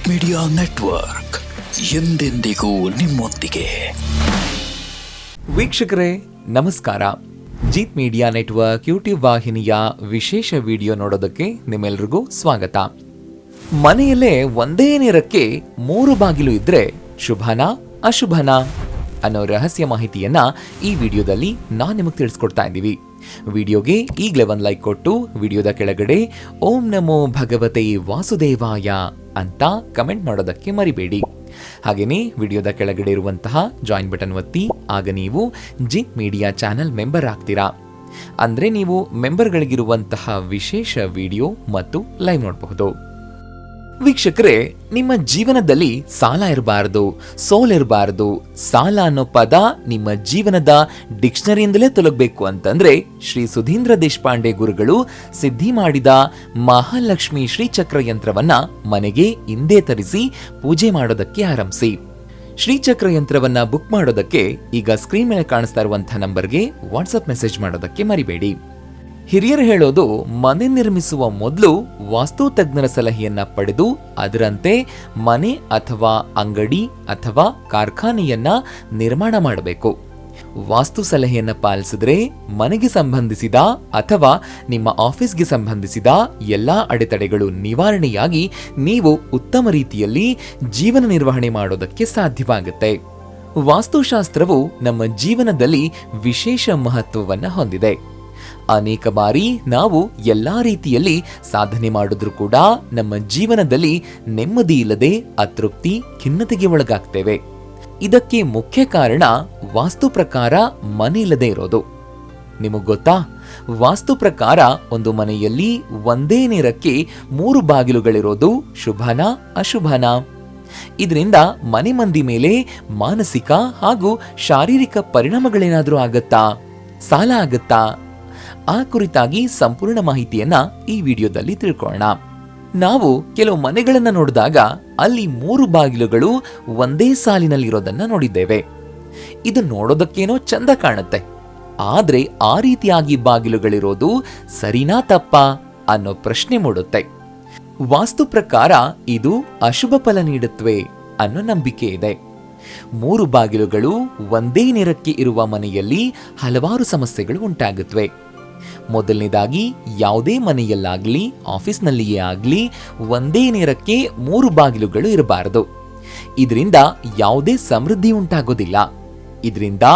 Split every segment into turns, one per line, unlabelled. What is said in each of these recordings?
Jeet media network ಎಂದೆಂದಿಗೂ ನಿಮ್ಮೊಂದಿಗೆ.
ವೀಕ್ಷಕರೇ ನಮಸ್ಕಾರ. ಜೀತ್ ಮೀಡಿಯಾ ನೆಟ್ವರ್ಕ್ ಯೂಟ್ಯೂಬ್ ವಾಹಿನಿಯ ವಿಶೇಷ ವಿಡಿಯೋ ನೋಡೋದಕ್ಕೆ ನಿಮ್ಮೆಲ್ರಿಗೂ ಸ್ವಾಗತ. ಮನೆಯಲ್ಲೇ ಒಂದೇ ನೇರಕ್ಕೆ 3 ಬಾಗಿಲು ಇದ್ರೆ ಶುಭನಾ ಅಶುಭನಾ ಅನ್ನೋ ರಹಸ್ಯ ಮಾಹಿತಿಯನ್ನ ಈ ವಿಡಿಯೋದಲ್ಲಿ ನಾನು ನಿಮಗೆ ತಿಳಿಸ್ಕೊಡ್ತಾ ಇದ್ದೀವಿ. ವಿಡಿಯೋಗೆ ಈಗಲೇ ಒಂದು ಲೈಕ್ ಕೊಟ್ಟು ವಿಡಿಯೋದ ಕೆಳಗಡೆ ಓಂ ನಮೋ ಭಗವತೆ ವಾಸುದೇವಾಯ ಅಂತ ಕಮೆಂಟ್ ಮಾಡೋದಕ್ಕೆ ಮರಿಬೇಡಿ. ಹಾಗೆಯೇ ವಿಡಿಯೋದ ಕೆಳಗಡೆ ಇರುವಂತಹ ಜಾಯಿನ್ ಬಟನ್ ಒತ್ತಿ, ಆಗ ನೀವು ಜೀತ್ ಮೀಡಿಯಾ ಚಾನೆಲ್ ಮೆಂಬರ್ ಆಗ್ತೀರಾ. ಅಂದ್ರೆ ನೀವು ಮೆಂಬರ್ಗಳಿಗಿರುವಂತಹ ವಿಶೇಷ ವಿಡಿಯೋ ಮತ್ತು ಲೈವ್ ನೋಡಬಹುದು. ವೀಕ್ಷಕರೇ, ನಿಮ್ಮ ಜೀವನದಲ್ಲಿ ಸಾಲ ಇರಬಾರದು, ಸೋಲಿರಬಾರದು. ಸಾಲ ಅನ್ನೋ ಪದ ನಿಮ್ಮ ಜೀವನದ ಡಿಕ್ಷನರಿಯಿಂದಲೇ ತೊಲಗಬೇಕು ಅಂತಂದ್ರೆ ಶ್ರೀ ಸುಧೀಂದ್ರ ದೇಶಪಾಂಡೆ ಗುರುಗಳು ಸಿದ್ಧಿ ಮಾಡಿದ ಮಹಾಲಕ್ಷ್ಮಿ ಶ್ರೀಚಕ್ರ ಯಂತ್ರವನ್ನ ಮನೆಗೆ ಹಿಂದೆ ತರಿಸಿ ಪೂಜೆ ಮಾಡೋದಕ್ಕೆ ಆರಂಭಿಸಿ. ಶ್ರೀಚಕ್ರ ಯಂತ್ರವನ್ನ ಬುಕ್ ಮಾಡೋದಕ್ಕೆ ಈಗ ಸ್ಕ್ರೀನ್ ಮೇಲೆ ಕಾಣಿಸ್ತಾ ಇರುವಂತಹ ನಂಬರ್ಗೆ ವಾಟ್ಸ್ಆಪ್ ಮೆಸೇಜ್ ಮಾಡೋದಕ್ಕೆ ಮರಿಬೇಡಿ. ಹಿರಿಯರು ಹೇಳೋದು, ಮನೆ ನಿರ್ಮಿಸುವ ಮೊದಲು ವಾಸ್ತು ತಜ್ಞರ ಸಲಹೆಯನ್ನ ಪಡೆದು ಅದರಂತೆ ಮನೆ ಅಥವಾ ಅಂಗಡಿ ಅಥವಾ ಕಾರ್ಖಾನೆಯನ್ನ ನಿರ್ಮಾಣ ಮಾಡಬೇಕು. ವಾಸ್ತು ಸಲಹೆಯನ್ನ ಪಾಲಿಸಿದ್ರೆ ಮನೆಗೆ ಸಂಬಂಧಿಸಿದ ಅಥವಾ ನಿಮ್ಮ ಆಫೀಸ್ಗೆ ಸಂಬಂಧಿಸಿದ ಎಲ್ಲಾ ಅಡೆತಡೆಗಳು ನಿವಾರಣೆಯಾಗಿ ನೀವು ಉತ್ತಮ ರೀತಿಯಲ್ಲಿ ಜೀವನ ನಿರ್ವಹಣೆ ಮಾಡೋದಕ್ಕೆ ಸಾಧ್ಯವಾಗುತ್ತೆ. ವಾಸ್ತುಶಾಸ್ತ್ರವು ನಮ್ಮ ಜೀವನದಲ್ಲಿ ವಿಶೇಷ ಮಹತ್ವವನ್ನ ಹೊಂದಿದೆ. ಅನೇಕ ಬಾರಿ ನಾವು ಎಲ್ಲಾ ರೀತಿಯಲ್ಲಿ ಸಾಧನೆ ಮಾಡಿದ್ರೂ ಕೂಡ ನಮ್ಮ ಜೀವನದಲ್ಲಿ ನೆಮ್ಮದಿ ಇಲ್ಲದೆ ಅತೃಪ್ತಿ, ಖಿನ್ನತೆಗೆ ಒಳಗಾಗ್ತೇವೆ. ಇದಕ್ಕೆ ಮುಖ್ಯ ಕಾರಣ ವಾಸ್ತು ಪ್ರಕಾರ ಮನೆ ಇಲ್ಲದೆ ಇರೋದು. ನಿಮಗ್ ಗೊತ್ತಾ, ವಾಸ್ತು ಪ್ರಕಾರ ಒಂದು ಮನೆಯಲ್ಲಿ ಒಂದೇ ನೇರಕ್ಕೆ 3 ಬಾಗಿಲುಗಳಿರೋದು ಶುಭನಾ ಅಶುಭನಾ? ಇದರಿಂದ ಮನೆ ಮಂದಿ ಮೇಲೆ ಮಾನಸಿಕ ಹಾಗೂ ಶಾರೀರಿಕ ಪರಿಣಾಮಗಳೇನಾದ್ರೂ ಆಗತ್ತಾ? ಸಾಲ ಆಗತ್ತಾ? ಆ ಕುರಿತಾಗಿ ಸಂಪೂರ್ಣ ಮಾಹಿತಿಯನ್ನ ಈ ವಿಡಿಯೋದಲ್ಲಿ ತಿಳ್ಕೊಳ್ಳೋಣ. ನಾವು ಕೆಲವು ಮನೆಗಳನ್ನ ನೋಡಿದಾಗ ಅಲ್ಲಿ 3 ಬಾಗಿಲುಗಳು ಒಂದೇ ಸಾಲಿನಲ್ಲಿರೋದನ್ನ ನೋಡಿದ್ದೇವೆ. ಇದು ನೋಡೋದಕ್ಕೇನೋ ಚಂದ ಕಾಣುತ್ತೆ, ಆದ್ರೆ ಆ ರೀತಿಯಾಗಿ ಬಾಗಿಲುಗಳಿರೋದು ಸರಿನಾ ತಪ್ಪಾ ಅನ್ನೋ ಪ್ರಶ್ನೆ ಮೂಡುತ್ತೆ. ವಾಸ್ತು ಪ್ರಕಾರ ಇದು ಅಶುಭ ಫಲ ನೀಡುತ್ತವೆ ಅನ್ನೋ ನಂಬಿಕೆ ಇದೆ. 3 ಬಾಗಿಲುಗಳು ಒಂದೇ ನೇರಕ್ಕೆ ಇರುವ ಮನೆಯಲ್ಲಿ ಹಲವಾರು ಸಮಸ್ಯೆಗಳು ಉಂಟಾಗುತ್ತವೆ. ಮೊದಲನೇದಾಗಿ, ಯಾವುದೇ ಮನೆಯಲ್ಲಾಗ್ಲಿ ಆಫೀಸ್ನಲ್ಲಿಯೇ ಆಗ್ಲಿ ಒಂದೇ ನೇರಕ್ಕೆ 3 ಬಾಗಿಲುಗಳು ಇರಬಾರದು. ಇದರಿಂದ ಯಾವುದೇ ಸಮೃದ್ಧಿ ಉಂಟಾಗೋದಿಲ್ಲ. ಇದರಿಂದ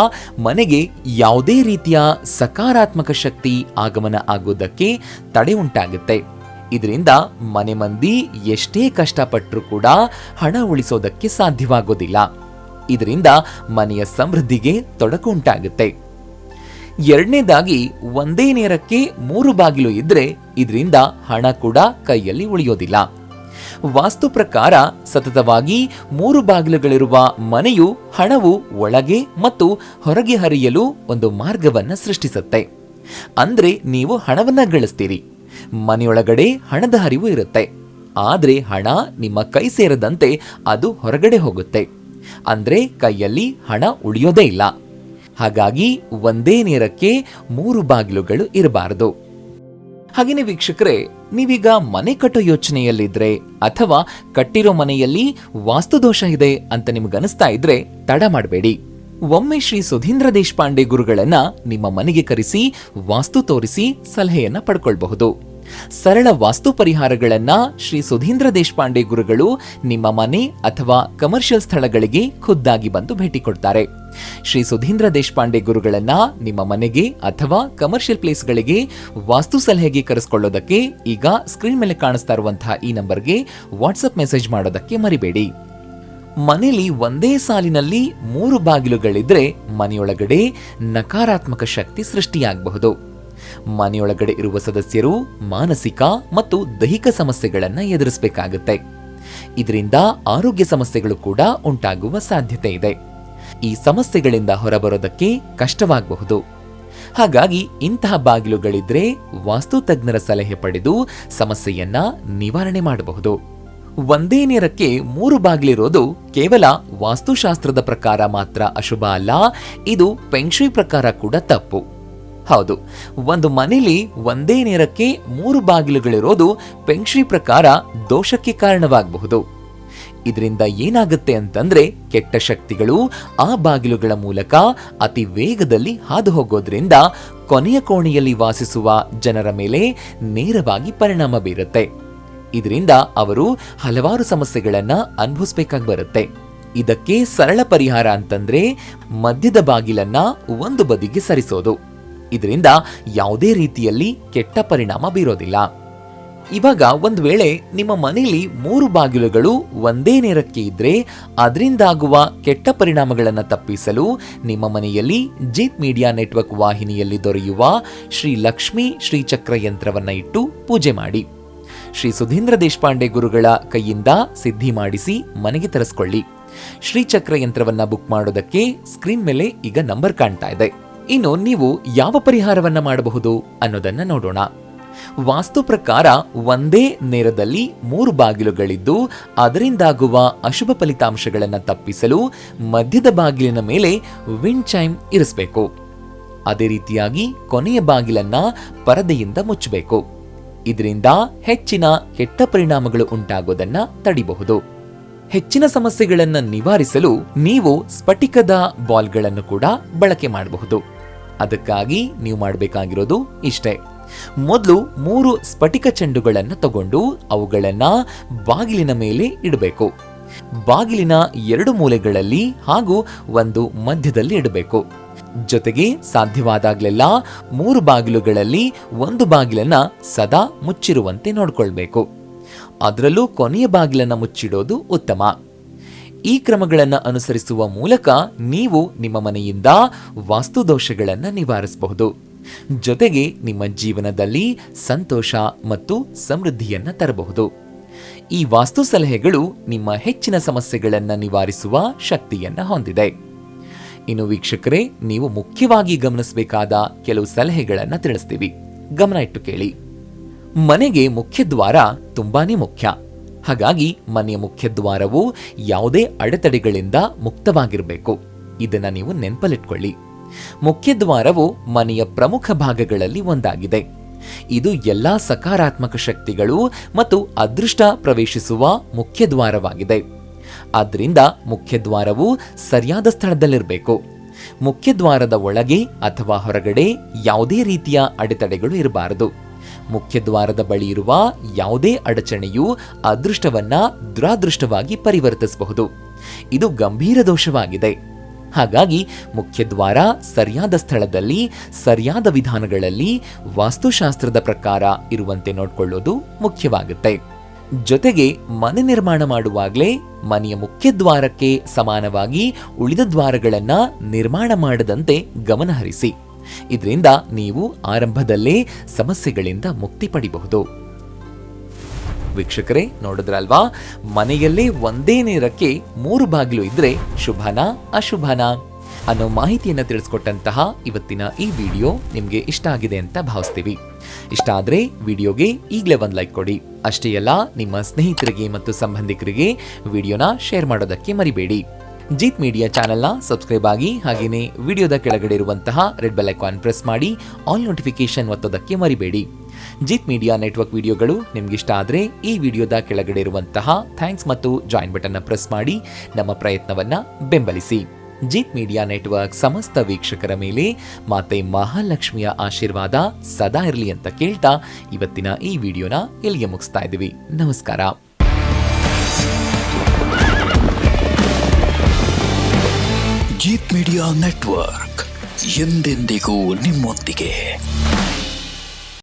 ಮನೆಗೆ ಯಾವುದೇ ರೀತಿಯ ಸಕಾರಾತ್ಮಕ ಶಕ್ತಿ ಆಗಮನ ಆಗೋದಕ್ಕೆ ತಡೆ ಉಂಟಾಗುತ್ತೆ. ಇದರಿಂದ ಮನೆ ಮಂದಿ ಎಷ್ಟೇ ಕಷ್ಟಪಟ್ಟರೂ ಕೂಡ ಹಣ ಉಳಿಸೋದಕ್ಕೆ ಸಾಧ್ಯವಾಗೋದಿಲ್ಲ. ಇದರಿಂದ ಮನೆಯ ಸಮೃದ್ಧಿಗೆ ತೊಡಕು ಉಂಟಾಗುತ್ತೆ. ಎರಡನೇದಾಗಿ, ಒಂದೇ ನೇರಕ್ಕೆ 3 ಬಾಗಿಲು ಇದ್ರೆ ಇದರಿಂದ ಹಣ ಕೂಡ ಕೈಯಲ್ಲಿ ಉಳಿಯೋದಿಲ್ಲ. ವಾಸ್ತು ಪ್ರಕಾರ ಸತತವಾಗಿ 3 ಬಾಗಿಲುಗಳಿರುವ ಮನೆಯು ಹಣವು ಒಳಗೆ ಮತ್ತು ಹೊರಗೆ ಹರಿಯಲು ಒಂದು ಮಾರ್ಗವನ್ನ ಸೃಷ್ಟಿಸುತ್ತೆ. ಅಂದ್ರೆ ನೀವು ಹಣವನ್ನ ಗಳಿಸ್ತೀರಿ, ಮನೆಯೊಳಗಡೆ ಹಣದ ಹರಿವು ಇರುತ್ತೆ. ಆದ್ರೆ ಹಣ ನಿಮ್ಮ ಕೈ ಸೇರದಂತೆ ಅದು ಹೊರಗಡೆ ಹೋಗುತ್ತೆ. ಅಂದ್ರೆ ಕೈಯಲ್ಲಿ ಹಣ ಉಳಿಯೋದೇ ಇಲ್ಲ. ಹಾಗಾಗಿ ಒಂದೇ ನೇರಕ್ಕೆ 3 ಬಾಗಿಲುಗಳು ಇರಬಾರದು. ಹಾಗೇನೆ ವೀಕ್ಷಕರೇ, ನೀವೀಗ ಮನೆ ಕಟ್ಟೋ ಯೋಚನೆಯಲ್ಲಿದ್ರೆ ಅಥವಾ ಕಟ್ಟಿರೋ ಮನೆಯಲ್ಲಿ ವಾಸ್ತುದೋಷ ಇದೆ ಅಂತ ನಿಮ್ಗನಿಸ್ತಾ ಇದ್ರೆ ತಡ ಮಾಡಬೇಡಿ. ಒಮ್ಮೆ ಶ್ರೀ ಸುಧೀಂದ್ರ ದೇಶಪಾಂಡೆ ಗುರುಗಳನ್ನ ನಿಮ್ಮ ಮನೆಗೆ ಕರೆಸಿ ವಾಸ್ತು ತೋರಿಸಿ ಸಲಹೆಯನ್ನ ಪಡ್ಕೊಳ್ಬಹುದು. ಸರಳ ವಾಸ್ತು ಪರಿಹಾರಗಳನ್ನ ಶ್ರೀ ಸುಧೀಂದ್ರ ದೇಶಪಾಂಡೆ ಗುರುಗಳು ನಿಮ್ಮ ಮನೆ ಅಥವಾ ಕಮರ್ಷಿಯಲ್ ಸ್ಥಳಗಳಿಗೆ ಖುದ್ದಾಗಿ ಬಂದು ಭೇಟಿ ಕೊಡ್ತಾರೆ. ಶ್ರೀ ಸುಧೀಂದ್ರ ದೇಶಪಾಂಡೆ ಗುರುಗಳನ್ನ ನಿಮ್ಮ ಮನೆಗೆ ಅಥವಾ ಕಮರ್ಷಿಯಲ್ ಪ್ಲೇಸ್ಗಳಿಗೆ ವಾಸ್ತು ಸಲಹೆಗೆ ಕರೆಸಿಕೊಳ್ಳೋದಕ್ಕೆ ಈಗ ಸ್ಕ್ರೀನ್ ಮೇಲೆ ಕಾಣಿಸ್ತಾ ಇರುವಂತಹ ಈ ನಂಬರ್ಗೆ ವಾಟ್ಸ್ಆಪ್ ಮೆಸೇಜ್ ಮಾಡೋದಕ್ಕೆ ಮರಿಬೇಡಿ. ಮನೆಯಲ್ಲಿ ಒಂದೇ ಸಾಲಿನಲ್ಲಿ 3 ಬಾಗಿಲುಗಳಿದ್ರೆ ಮನೆಯೊಳಗಡೆ ನಕಾರಾತ್ಮಕ ಶಕ್ತಿ ಸೃಷ್ಟಿಯಾಗಬಹುದು. ಮನೆಯೊಳಗಡೆ ಇರುವ ಸದಸ್ಯರು ಮಾನಸಿಕ ಮತ್ತು ದೈಹಿಕ ಸಮಸ್ಯೆಗಳನ್ನ ಎದುರಿಸಬೇಕಾಗುತ್ತೆ. ಇದರಿಂದ ಆರೋಗ್ಯ ಸಮಸ್ಯೆಗಳು ಕೂಡ ಉಂಟಾಗುವ ಸಾಧ್ಯತೆ ಇದೆ. ಈ ಸಮಸ್ಯೆಗಳಿಂದ ಹೊರಬರೋದಕ್ಕೆ ಕಷ್ಟವಾಗಬಹುದು. ಹಾಗಾಗಿ ಇಂತಹ ಬಾಗಿಲುಗಳಿದ್ರೆ ವಾಸ್ತು ತಜ್ಞರ ಸಲಹೆ ಪಡೆದು ಸಮಸ್ಯೆಯನ್ನ ನಿವಾರಣೆ ಮಾಡಬಹುದು. ಒಂದೇ ನೇರಕ್ಕೆ 3 ಬಾಗಿಲಿರೋದು ಕೇವಲ ವಾಸ್ತುಶಾಸ್ತ್ರದ ಪ್ರಕಾರ ಮಾತ್ರ ಅಶುಭ ಅಲ್ಲ, ಇದು ಫೆಂಗ್ ಪ್ರಕಾರ ಕೂಡ ತಪ್ಪು. ಹೌದು, ಒಂದು ಮನೆಯಲ್ಲಿ ಒಂದೇ ನೇರಕ್ಕೆ 3 ಬಾಗಿಲುಗಳಿರೋದು ಫೆಂಗ್ ಶೂಯಿ ಪ್ರಕಾರ ದೋಷಕ್ಕೆ ಕಾರಣವಾಗಬಹುದು. ಇದರಿಂದ ಏನಾಗುತ್ತೆ ಅಂತಂದ್ರೆ ಕೆಟ್ಟ ಶಕ್ತಿಗಳು ಆ ಬಾಗಿಲುಗಳ ಮೂಲಕ ಅತಿ ವೇಗದಲ್ಲಿ ಹಾದು ಹೋಗೋದ್ರಿಂದ ಕೊನೆಯ ಕೋಣೆಯಲ್ಲಿ ವಾಸಿಸುವ ಜನರ ಮೇಲೆ ನೇರವಾಗಿ ಪರಿಣಾಮ ಬೀರುತ್ತೆ. ಇದರಿಂದ ಅವರು ಹಲವಾರು ಸಮಸ್ಯೆಗಳನ್ನ ಅನುಭವಿಸಬೇಕಾಗಿ ಬರುತ್ತೆ. ಇದಕ್ಕೆ ಸರಳ ಪರಿಹಾರ ಅಂತಂದ್ರೆ ಮಧ್ಯದ ಬಾಗಿಲನ್ನ ಒಂದು ಬದಿಗೆ ಸರಿಸೋದು. ಇದರಿಂದ ಯಾವುದೇ ರೀತಿಯಲ್ಲಿ ಕೆಟ್ಟ ಪರಿಣಾಮ ಬೀರೋದಿಲ್ಲ. ಇವಾಗ ಒಂದ್ ವೇಳೆ ನಿಮ್ಮ ಮನೆಯಲ್ಲಿ 3 ಬಾಗಿಲುಗಳು ಒಂದೇ ನೇರಕ್ಕೆ ಇದ್ರೆ ಅದರಿಂದಾಗುವ ಕೆಟ್ಟ ಪರಿಣಾಮಗಳನ್ನು ತಪ್ಪಿಸಲು ನಿಮ್ಮ ಮನೆಯಲ್ಲಿ ಜೀತ್ ಮೀಡಿಯಾ ನೆಟ್ವರ್ಕ್ ವಾಹಿನಿಯಲ್ಲಿ ದೊರೆಯುವ ಶ್ರೀ ಲಕ್ಷ್ಮೀ ಶ್ರೀಚಕ್ರ ಯಂತ್ರವನ್ನ ಇಟ್ಟು ಪೂಜೆ ಮಾಡಿ. ಶ್ರೀ ಸುಧೀಂದ್ರ ದೇಶಪಾಂಡೆ ಗುರುಗಳ ಕೈಯಿಂದ ಸಿದ್ಧಿ ಮಾಡಿಸಿ ಮನೆಗೆ ತರಿಸ್ಕೊಳ್ಳಿ. ಶ್ರೀಚಕ್ರ ಯಂತ್ರವನ್ನ ಬುಕ್ ಮಾಡೋದಕ್ಕೆ ಸ್ಕ್ರೀನ್ ಮೇಲೆ ಈಗ ನಂಬರ್ ಕಾಣ್ತಾ ಇದೆ. ಇನ್ನು ನೀವು ಯಾವ ಪರಿಹಾರವನ್ನ ಮಾಡಬಹುದು ಅನ್ನೋದನ್ನ ನೋಡೋಣ. ವಾಸ್ತು ಪ್ರಕಾರ ಒಂದೇ ನೇರದಲ್ಲಿ 3 ಬಾಗಿಲುಗಳಿದ್ದು ಅದರಿಂದಾಗುವ ಅಶುಭ ಫಲಿತಾಂಶಗಳನ್ನು ತಪ್ಪಿಸಲು ಮಧ್ಯದ ಬಾಗಿಲಿನ ಮೇಲೆ ವಿಂಡ್ ಚೈಮ್ ಇರಿಸಬೇಕು. ಅದೇ ರೀತಿಯಾಗಿ ಕೊನೆಯ ಬಾಗಿಲನ್ನ ಪರದೆಯಿಂದ ಮುಚ್ಚಬೇಕು. ಇದರಿಂದ ಹೆಚ್ಚಿನ ಕೆಟ್ಟ ಪರಿಣಾಮಗಳು ಉಂಟಾಗೋದನ್ನ ತಡಿಬಹುದು. ಹೆಚ್ಚಿನ ಸಮಸ್ಯೆಗಳನ್ನು ನಿವಾರಿಸಲು ನೀವು ಸ್ಫಟಿಕದ ಬಾಲ್ಗಳನ್ನು ಕೂಡ ಬಳಕೆ ಮಾಡಬಹುದು. ಅದಕ್ಕಾಗಿ ನೀವು ಮಾಡಬೇಕಾಗಿರೋದು ಇಷ್ಟೇ. ಮೊದಲು 3 ಸ್ಫಟಿಕ ಚೆಂಡುಗಳನ್ನು ತಗೊಂಡು ಅವುಗಳನ್ನ ಬಾಗಿಲಿನ ಮೇಲೆ ಇಡಬೇಕು. ಬಾಗಿಲಿನ 2 ಮೂಲೆಗಳಲ್ಲಿ ಹಾಗೂ ಒಂದು ಮಧ್ಯದಲ್ಲಿ ಇಡಬೇಕು. ಜೊತೆಗೆ ಸಾಧ್ಯವಾದಾಗಲೆಲ್ಲ 3 ಬಾಗಿಲುಗಳಲ್ಲಿ ಒಂದು ಬಾಗಿಲನ್ನ ಸದಾ ಮುಚ್ಚಿರುವಂತೆ ನೋಡ್ಕೊಳ್ಬೇಕು. ಅದರಲ್ಲೂ ಕೊನೆಯ ಬಾಗಿಲನ್ನ ಮುಚ್ಚಿಡೋದು ಉತ್ತಮ. ಈ ಕ್ರಮಗಳನ್ನು ಅನುಸರಿಸುವ ಮೂಲಕ ನೀವು ನಿಮ್ಮ ಮನೆಯಿಂದ ವಾಸ್ತು ದೋಷಗಳನ್ನು ನಿವಾರಿಸಬಹುದು. ಜೊತೆಗೆ ನಿಮ್ಮ ಜೀವನದಲ್ಲಿ ಸಂತೋಷ ಮತ್ತು ಸಮೃದ್ಧಿಯನ್ನ ತರಬಹುದು. ಈ ವಾಸ್ತು ಸಲಹೆಗಳು ನಿಮ್ಮ ಹೆಚ್ಚಿನ ಸಮಸ್ಯೆಗಳನ್ನು ನಿವಾರಿಸುವ ಶಕ್ತಿಯನ್ನ ಹೊಂದಿದೆ. ಇನ್ನು ವೀಕ್ಷಕರೇ, ನೀವು ಮುಖ್ಯವಾಗಿ ಗಮನಿಸಬೇಕಾದ ಕೆಲವು ಸಲಹೆಗಳನ್ನು ತಿಳಿಸ್ತೀವಿ. ಗಮನ ಇಟ್ಟು ಕೇಳಿ. ಮನೆಗೆ ಮುಖ್ಯ ದ್ವಾರ ತುಂಬಾನೇ ಮುಖ್ಯ. ಹಾಗಾಗಿ ಮನೆಯ ಮುಖ್ಯ ದ್ವಾರವು ಯಾವುದೇ ಅಡೆತಡೆಗಳಿಂದ ಮುಕ್ತವಾಗಿರಬೇಕು. ಇದನ್ನ ನೀವು ನೆನಪಲ್ಲಿಟ್ಕೊಳ್ಳಿ. ಮುಖ್ಯ ದ್ವಾರವು ಮನೆಯ ಪ್ರಮುಖ ಭಾಗಗಳಲ್ಲಿ ಒಂದಾಗಿದೆ. ಇದು ಎಲ್ಲಾ ಸಕಾರಾತ್ಮಕ ಶಕ್ತಿಗಳು ಮತ್ತು ಅದೃಷ್ಟ ಪ್ರವೇಶಿಸುವ ಮುಖ್ಯ ದ್ವಾರವಾಗಿದೆ. ಆದ್ದರಿಂದ ಮುಖ್ಯ ದ್ವಾರವು ಸರಿಯಾದ ಸ್ಥಳದಲ್ಲಿರಬೇಕು. ಮುಖ್ಯ ದ್ವಾರದ ಒಳಗೆ ಅಥವಾ ಹೊರಗಡೆ ಯಾವುದೇ ರೀತಿಯ ಅಡೆತಡೆಗಳು ಇರಬಾರದು. ಮುಖ್ಯ ದ್ವಾರದ ಬಳಿ ಇರುವ ಯಾವುದೇ ಅಡಚಣೆಯು ಅದೃಷ್ಟವನ್ನ ದುರಾದೃಷ್ಟವಾಗಿ ಪರಿವರ್ತಿಸಬಹುದು. ಇದು ಗಂಭೀರ ದೋಷವಾಗಿದೆ. ಹಾಗಾಗಿ ಮುಖ್ಯ ದ್ವಾರ ಸರಿಯಾದ ಸ್ಥಳದಲ್ಲಿ ಸರಿಯಾದ ವಿಧಾನಗಳಲ್ಲಿ ವಾಸ್ತುಶಾಸ್ತ್ರದ ಪ್ರಕಾರ ಇರುವಂತೆ ನೋಡಿಕೊಳ್ಳೋದು ಮುಖ್ಯವಾಗುತ್ತೆ. ಜೊತೆಗೆ ಮನೆ ನಿರ್ಮಾಣ ಮಾಡುವಾಗಲೇ ಮನೆಯ ಮುಖ್ಯ ದ್ವಾರಕ್ಕೆ ಸಮಾನವಾಗಿ ಉಳಿದ ದ್ವಾರಗಳನ್ನ ನಿರ್ಮಾಣ ಮಾಡದಂತೆ ಗಮನ ಹರಿಸಿ. ಇದರಿಂದ ನೀವು ಆರಂಭದಲ್ಲೇ ಸಮಸ್ಯೆಗಳಿಂದ ಮುಕ್ತಿ ಪಡಿಬಹುದು. ವೀಕ್ಷಕರೇ, ನೋಡಿದ್ರಲ್ವಾ, ಮನೆಯಲ್ಲೇ ಒಂದೇ ನೇರಕ್ಕೆ 3 ಬಾಗಿಲು ಇದ್ರೆ ಶುಭನಾ ಅಶುಭನಾ ಅನ್ನೋ ಮಾಹಿತಿಯನ್ನು ತಿಳಿಸ್ಕೊಟ್ಟಂತಹ ಇವತ್ತಿನ ಈ ವಿಡಿಯೋ ನಿಮಗೆ ಇಷ್ಟ ಆಗಿದೆ ಅಂತ ಭಾವಿಸ್ತೀವಿ. ಇಷ್ಟ ಆದ್ರೆ ವಿಡಿಯೋಗೆ ಈಗಲೇ ಒಂದು ಲೈಕ್ ಕೊಡಿ. ಅಷ್ಟೇ ಅಲ್ಲ, ನಿಮ್ಮ ಸ್ನೇಹಿತರಿಗೆ ಮತ್ತು ಸಂಬಂಧಿಕರಿಗೆ ವಿಡಿಯೋನ ಶೇರ್ ಮಾಡೋದಕ್ಕೆ ಮರಿಬೇಡಿ. ಜೀತ್ ಮೀಡಿಯಾ ಚಾನೆಲ್ನ ಸಬ್ಸ್ಕ್ರೈಬ್ ಆಗಿ, ಹಾಗೇನೆ ವಿಡಿಯೋದ ಕೆಳಗಡೆ ಇರುವಂತಹ ರೆಡ್ ಬೆಲ್ ಐಕಾನ್ ಪ್ರೆಸ್ ಮಾಡಿ ಆಲ್ ನೋಟಿಫಿಕೇಶನ್ ಒತ್ತೋದಕ್ಕೆ ಮರಿಬೇಡಿ. ಜೀತ್ ಮೀಡಿಯಾ ನೆಟ್ವರ್ಕ್ ವಿಡಿಯೋಗಳು ನಿಮ್ಗಿಷ್ಟ ಆದ್ರೆ ಈ ವಿಡಿಯೋದ ಕೆಳಗಡೆ ಇರುವಂತಹ ಥ್ಯಾಂಕ್ಸ್ ಮತ್ತು ಜಾಯಿನ್ ಬಟನ್ ಪ್ರೆಸ್ ಮಾಡಿ ನಮ್ಮ ಪ್ರಯತ್ನವನ್ನ ಬೆಂಬಲಿಸಿ. ಜೀತ್ ಮೀಡಿಯಾ ನೆಟ್ವರ್ಕ್ ಸಮಸ್ತ ವೀಕ್ಷಕರ ಮೇಲೆ ಮಾತೆ ಮಹಾಲಕ್ಷ್ಮಿಯ ಆಶೀರ್ವಾದ ಸದಾ ಇರಲಿ ಅಂತ ಕೇಳ್ತಾ ಇವತ್ತಿನ ಈ ವಿಡಿಯೋನ ಇಲ್ಲಿಗೆ ಮುಗಿಸ್ತಾ ಇದ್ದೀವಿ. ನಮಸ್ಕಾರ.
ಜೀತ್ ಮೀಡಿಯಾ ನೆಟ್ವರ್ಕ್ ಎಂದೆಂದಿಗೂ ನಿಮ್ಮೊಂದಿಗೆ.